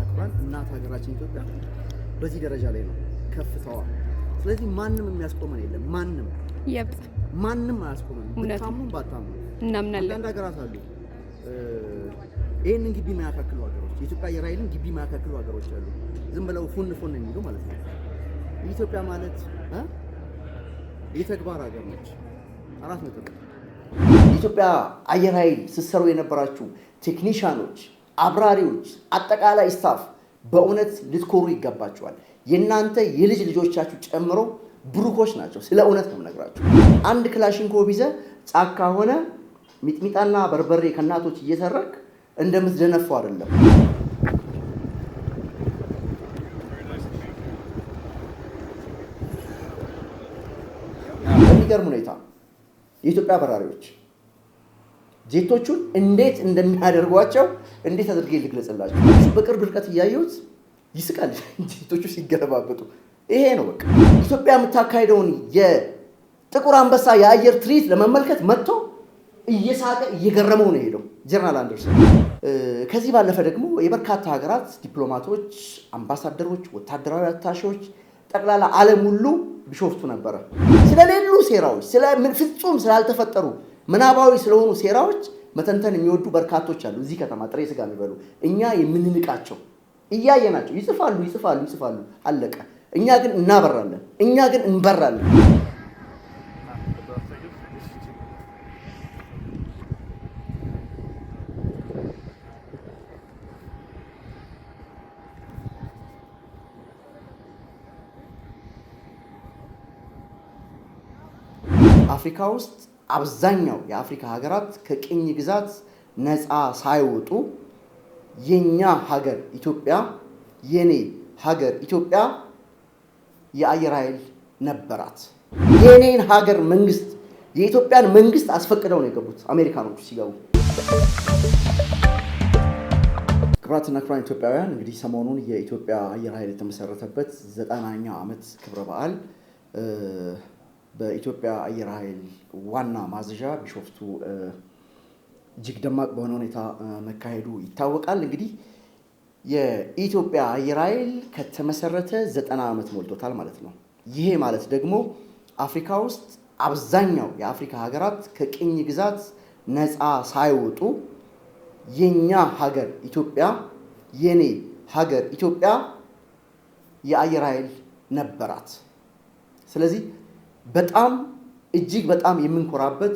ተፈጥሯል። እናት ሀገራችን ኢትዮጵያ በዚህ ደረጃ ላይ ነው ከፍታዋ። ስለዚህ ማንም የሚያስቆመን የለም። ማንም አያስቆመን። ብታምኑ ባታምኑ እናምናለን። አንዳንድ ሀገራት አሉ ይህንን ግቢ የማያካክሉ ሀገሮች፣ የኢትዮጵያ አየር ኃይልን ግቢ የማያካክሉ ሀገሮች አሉ። ዝም ብለው ፉን የሚሉ ማለት ነው። ኢትዮጵያ ማለት የተግባር ሀገር ነች። 4 ነጥብ። የኢትዮጵያ አየር ኃይል ስትሰሩ የነበራችሁ ቴክኒሻኖች፣ አብራሪዎች፣ አጠቃላይ ስታፍ በእውነት ልትኮሩ ይገባቸዋል። የእናንተ የልጅ ልጆቻችሁ ጨምሮ ብሩኮች ናቸው። ስለ እውነት ነው የምነግራችሁ። አንድ ክላሽንኮቭ ይዘህ ጫካ ሆነ ሚጥሚጣና በርበሬ ከእናቶች እየሰረክ እንደምትደነፋው አይደለም። በሚገርም ሁኔታ የኢትዮጵያ በራሪዎች ጄቶቹን እንዴት እንደሚያደርጓቸው እንዴት አድርጌ ልግለጽላችሁ? በቅርብ ርቀት እያየሁት ይስቃል ጄቶቹ ሲገለባበጡ። ይሄ ነው በቃ ኢትዮጵያ የምታካሄደውን የጥቁር አንበሳ የአየር ትርኢት ለመመልከት መጥቶ እየሳቀ እየገረመው ነው ሄደው ጀነራል አንደርሰን። ከዚህ ባለፈ ደግሞ የበርካታ ሀገራት ዲፕሎማቶች፣ አምባሳደሮች፣ ወታደራዊ አታሼዎች ጠቅላላ ዓለም ሁሉ ቢሾፍቱ ነበረ። ስለሌሉ ሴራዎች፣ ፍጹም ስላልተፈጠሩ ምናባዊ ስለሆኑ ሴራዎች መተንተን የሚወዱ በርካቶች አሉ። እዚህ ከተማ ጥሬ ስጋ የሚበሉ እኛ የምንንቃቸው እያየናቸው ይጽፋሉ፣ አለቀ። እኛ ግን እናበራለን፣ እኛ ግን እንበራለን። አፍሪካ ውስጥ አብዛኛው የአፍሪካ ሀገራት ከቅኝ ግዛት ነፃ ሳይወጡ የኛ ሀገር ኢትዮጵያ፣ የኔ ሀገር ኢትዮጵያ የአየር ኃይል ነበራት። የኔን ሀገር መንግስት፣ የኢትዮጵያን መንግስት አስፈቅደው ነው የገቡት አሜሪካኖቹ ሲገቡ። ክቡራትና ክቡራን ኢትዮጵያውያን፣ እንግዲህ ሰሞኑን የኢትዮጵያ አየር ኃይል የተመሰረተበት 90ኛ ዓመት ክብረ በዓል በኢትዮጵያ አየር ኃይል ዋና ማዘዣ ቢሾፍቱ እጅግ ደማቅ በሆነ ሁኔታ መካሄዱ ይታወቃል። እንግዲህ የኢትዮጵያ አየር ኃይል ከተመሰረተ 90 ዓመት ሞልቶታል ማለት ነው። ይሄ ማለት ደግሞ አፍሪካ ውስጥ አብዛኛው የአፍሪካ ሀገራት ከቅኝ ግዛት ነፃ ሳይወጡ የኛ ሀገር ኢትዮጵያ፣ የኔ ሀገር ኢትዮጵያ የአየር ኃይል ነበራት። ስለዚህ እጅግ በጣም የምንኮራበት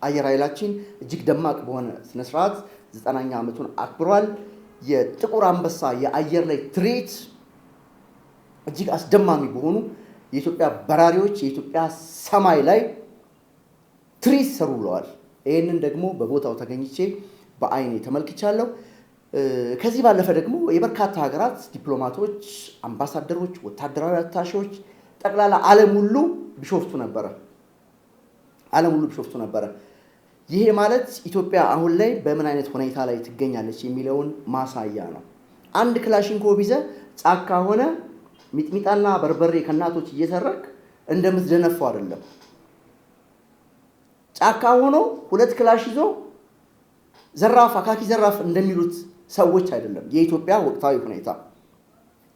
አየር ኃይላችን እጅግ ደማቅ በሆነ ስነስርዓት 90ኛ ዓመቱን አክብሯል። የጥቁር አንበሳ የአየር ላይ ትርኢት እጅግ አስደማሚ በሆኑ የኢትዮጵያ በራሪዎች የኢትዮጵያ ሰማይ ላይ ትርኢት ሰሩ ብለዋል። ይህንን ደግሞ በቦታው ተገኝቼ በአይኔ ተመልክቻለሁ። ከዚህ ባለፈ ደግሞ የበርካታ ሀገራት ዲፕሎማቶች፣ አምባሳደሮች፣ ወታደራዊ አታሼዎች ጠቅላላ ዓለም ሁሉ ቢሾፍቱ ነበረ። ይሄ ማለት ኢትዮጵያ አሁን ላይ በምን አይነት ሁኔታ ላይ ትገኛለች የሚለውን ማሳያ ነው። አንድ ክላሽንኮቭ ይዘህ ጫካ ሆነ ሚጥሚጣና በርበሬ ከእናቶች እየሰረክ እንደምትደነፋው አይደለም። ጫካ ሆኖ 2 ክላሽ ይዞ ዘራፍ አካኪ ዘራፍ እንደሚሉት ሰዎች አይደለም የኢትዮጵያ ወቅታዊ ሁኔታ።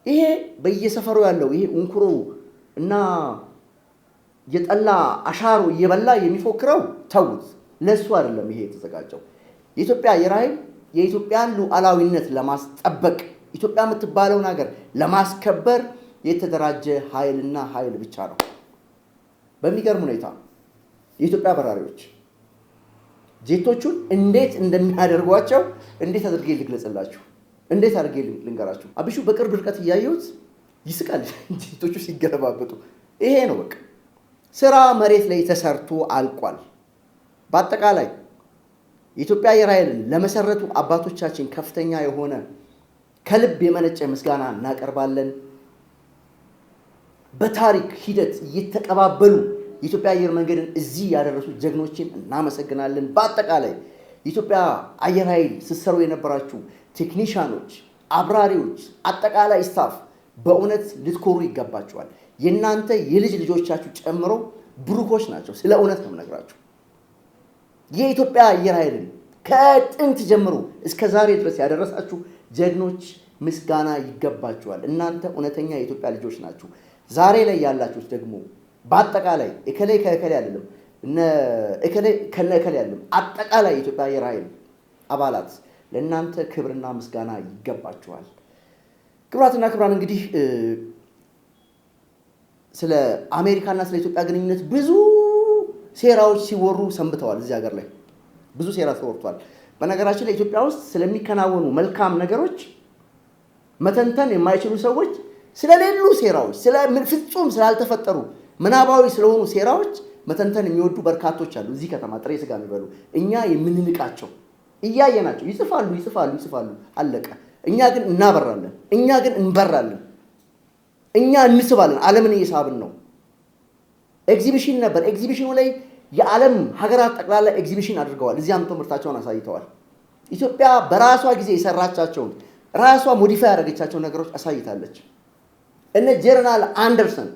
ይሄ በየሰፈሩ ያለው ይሄ እንኩሮ እና የጠላ አሻሮ እየበላ የሚፎክረው ተውት፣ ለሱ አይደለም ይሄ የተዘጋጀው። የኢትዮጵያ አየር ኃይል የኢትዮጵያን ሉዓላዊነት ለማስጠበቅ ኢትዮጵያ የምትባለውን ሀገር ለማስከበር የተደራጀ ኃይል ብቻ ነው። በሚገርም ሁኔታ የኢትዮጵያ በራሪዎች ጄቶቹን እንዴት እንደሚያደርጓቸው እንዴት አድርጌ ልግለጽላችሁ? እንዴት አድርጌ ልንገራችሁ? አብሹ በቅርብ ርቀት እያየሁት ይስቃል ጄቶቹ ሲገለባበጡ። ይሄ ነው በቃ ስራ መሬት ላይ ተሰርቶ አልቋል። በአጠቃላይ የኢትዮጵያ አየር ኃይልን ለመሰረቱ አባቶቻችን ከፍተኛ የሆነ ከልብ የመነጨ ምስጋና እናቀርባለን። በታሪክ ሂደት እየተቀባበሉ የኢትዮጵያ አየር መንገድን እዚህ ያደረሱ ጀግኖችን እናመሰግናለን። በአጠቃላይ የኢትዮጵያ አየር ኃይል ስትሰሩ የነበራችሁ ቴክኒሻኖች፣ አብራሪዎች፣ አጠቃላይ ስታፍ በእውነት ልትኮሩ ይገባቸዋል። የእናንተ የልጅ ልጆቻችሁ ጨምሮ ብሩኮች ናቸው። ስለ እውነት ነው የምነግራችሁ። የኢትዮጵያ አየር ኃይልን ከጥንት ጀምሮ እስከ ዛሬ ድረስ ያደረሳችሁ ጀግኖች ምስጋና ይገባችኋል። እናንተ እውነተኛ የኢትዮጵያ ልጆች ናችሁ። ዛሬ ላይ ያላችሁት ደግሞ በአጠቃላይ እከሌ ከእከሌ አይደለም እከሌ ከነ እከሌ አይደለም፣ አጠቃላይ የኢትዮጵያ አየር ኃይል አባላት ለእናንተ ክብርና ምስጋና ይገባችኋል። ክብራትና ክብራን እንግዲህ ስለ አሜሪካና ስለ ኢትዮጵያ ግንኙነት ብዙ ሴራዎች ሲወሩ ሰንብተዋል። እዚህ ሀገር ላይ ብዙ ሴራ ተወርቷል። በነገራችን ላይ ኢትዮጵያ ውስጥ ስለሚከናወኑ መልካም ነገሮች መተንተን የማይችሉ ሰዎች ስለሌሉ ሴራዎች፣ ፍጹም ስላልተፈጠሩ ምናባዊ ስለሆኑ ሴራዎች መተንተን የሚወዱ በርካቶች አሉ። እዚህ ከተማ ጥሬ ስጋ የሚበሉ እኛ የምንንቃቸው እያየናቸው ይጽፋሉ፣ አለቀ። እኛ ግን እናበራለን፣ እኛ ግን እንበራለን፣ እኛ እንስባለን። ዓለምን እየሳብን ነው። ኤግዚቢሽን ነበር። ኤግዚቢሽኑ ላይ የዓለም ሀገራት ጠቅላላ ኤግዚቢሽን አድርገዋል። እዚህ አምጥተው ምርታቸውን አሳይተዋል። ኢትዮጵያ በራሷ ጊዜ የሰራቻቸውን ራሷ ሞዲፋይ ያደረገቻቸውን ነገሮች አሳይታለች። እነ ጀነራል አንደርሰን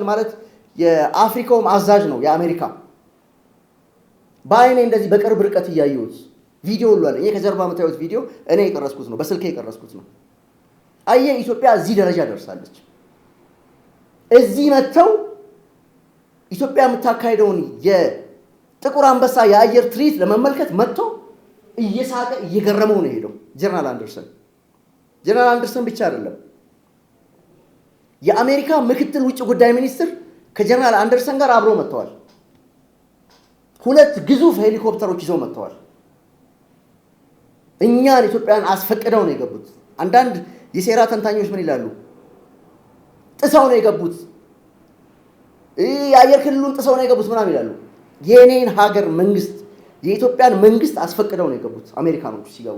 ማለት የአፍሪካውም አዛዥ ነው የአሜሪካ። በአይኔ እንደዚህ በቅርብ ርቀት እያየሁት ቪዲዮ ሁሉ አለ። ይሄ ከጀርባ የምታዩት ቪዲዮ እኔ የቀረስኩት ነው፣ በስልኬ የቀረስኩት ነው። አየህ ኢትዮጵያ እዚህ ደረጃ ደርሳለች። እዚህ መጥተው ኢትዮጵያ የምታካሄደውን የጥቁር አንበሳ የአየር ትርኢት ለመመልከት መጥቶ እየሳቀ እየገረመው ነው የሄደው ጀነራል አንደርሰን ብቻ አይደለም። የአሜሪካ ምክትል ውጭ ጉዳይ ሚኒስትር ከጀነራል አንደርሰን ጋር አብረው መጥተዋል። 2 ግዙፍ ሄሊኮፕተሮች ይዘው መጥተዋል። እኛን ኢትዮጵያን አስፈቅደው ነው የገቡት። አንዳንድ የሴራ ተንታኞች ምን ይላሉ? ጥሰው ነው የገቡት፣ የአየር ክልሉን ጥሰው ነው የገቡት ምናምን ይላሉ። የኔን ሀገር መንግስት የኢትዮጵያን መንግስት አስፈቅደው ነው የገቡት። አሜሪካኖች ሲገቡ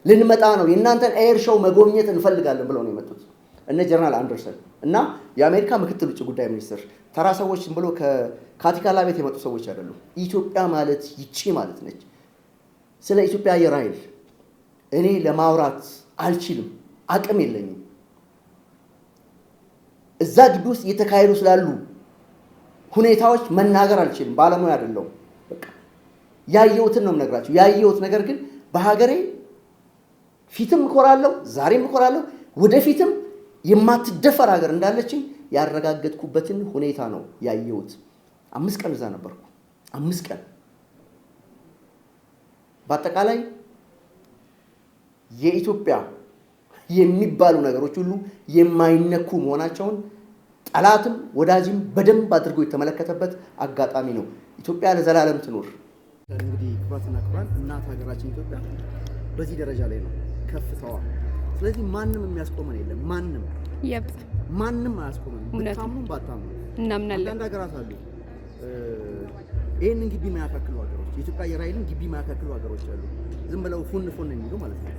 ልንመጣ ነው የእናንተን ኤር ሾው መጎብኘት እንፈልጋለን ብለው ነው የመጡት እነ ጀነራል አንደርሰን እና የአሜሪካ ምክትል ውጭ ጉዳይ ሚኒስትር። ተራ ሰዎች ብሎ ከካቲካላ ቤት የመጡ ሰዎች አይደሉም። ኢትዮጵያ ማለት ይቺ ማለት ነች። ስለ ኢትዮጵያ አየር ኃይል እኔ ለማውራት አልችልም፣ አቅም የለኝም። እዛ ግቢ ውስጥ እየተካሄዱ ስላሉ ሁኔታዎች መናገር አልችልም፣ ባለሙያ አይደለሁም። በቃ ያየሁትን ነው የምነግራችሁ። ያየሁት ነገር ግን በሀገሬ ፊትም እኮራለሁ፣ ዛሬም እኮራለሁ፣ ወደፊትም የማትደፈር ሀገር እንዳለችኝ ያረጋገጥኩበትን ሁኔታ ነው ያየሁት። 5 ቀን እዛ ነበርኩ። 5 ቀን በአጠቃላይ የኢትዮጵያ የሚባሉ ነገሮች ሁሉ የማይነኩ መሆናቸውን ጠላትም ወዳጅም በደንብ አድርጎ የተመለከተበት አጋጣሚ ነው። ኢትዮጵያ ለዘላለም ትኖር። እንግዲህ ክቡራትና ክቡራን እናት ሀገራችን ኢትዮጵያ በዚህ ደረጃ ላይ ነው ከፍታዋ። ስለዚህ ማንም የሚያስቆመን የለም። ማንም አያስቆመን። ብታምኑም ባታምኑ እናምናለን። አንዳንድ ሀገራት አሉ ይህንን ግቢ የማያካክሉ ሀገሮች፣ የኢትዮጵያ አየር ኃይልን ግቢ የማያካክሉ ሀገሮች አሉ። ዝም ብለው ፉን የሚሉ ማለት ነው።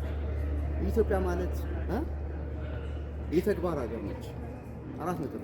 ኢትዮጵያ ማለት የተግባር ሀገር ነች። 4 ነጥብ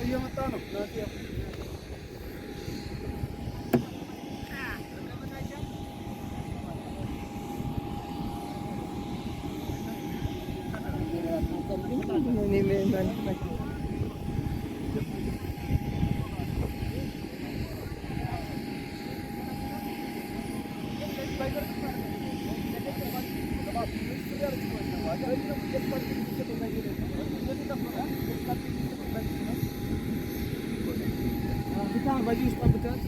እየመጣ ነው። በዚህ ውስጥ ጠብቃት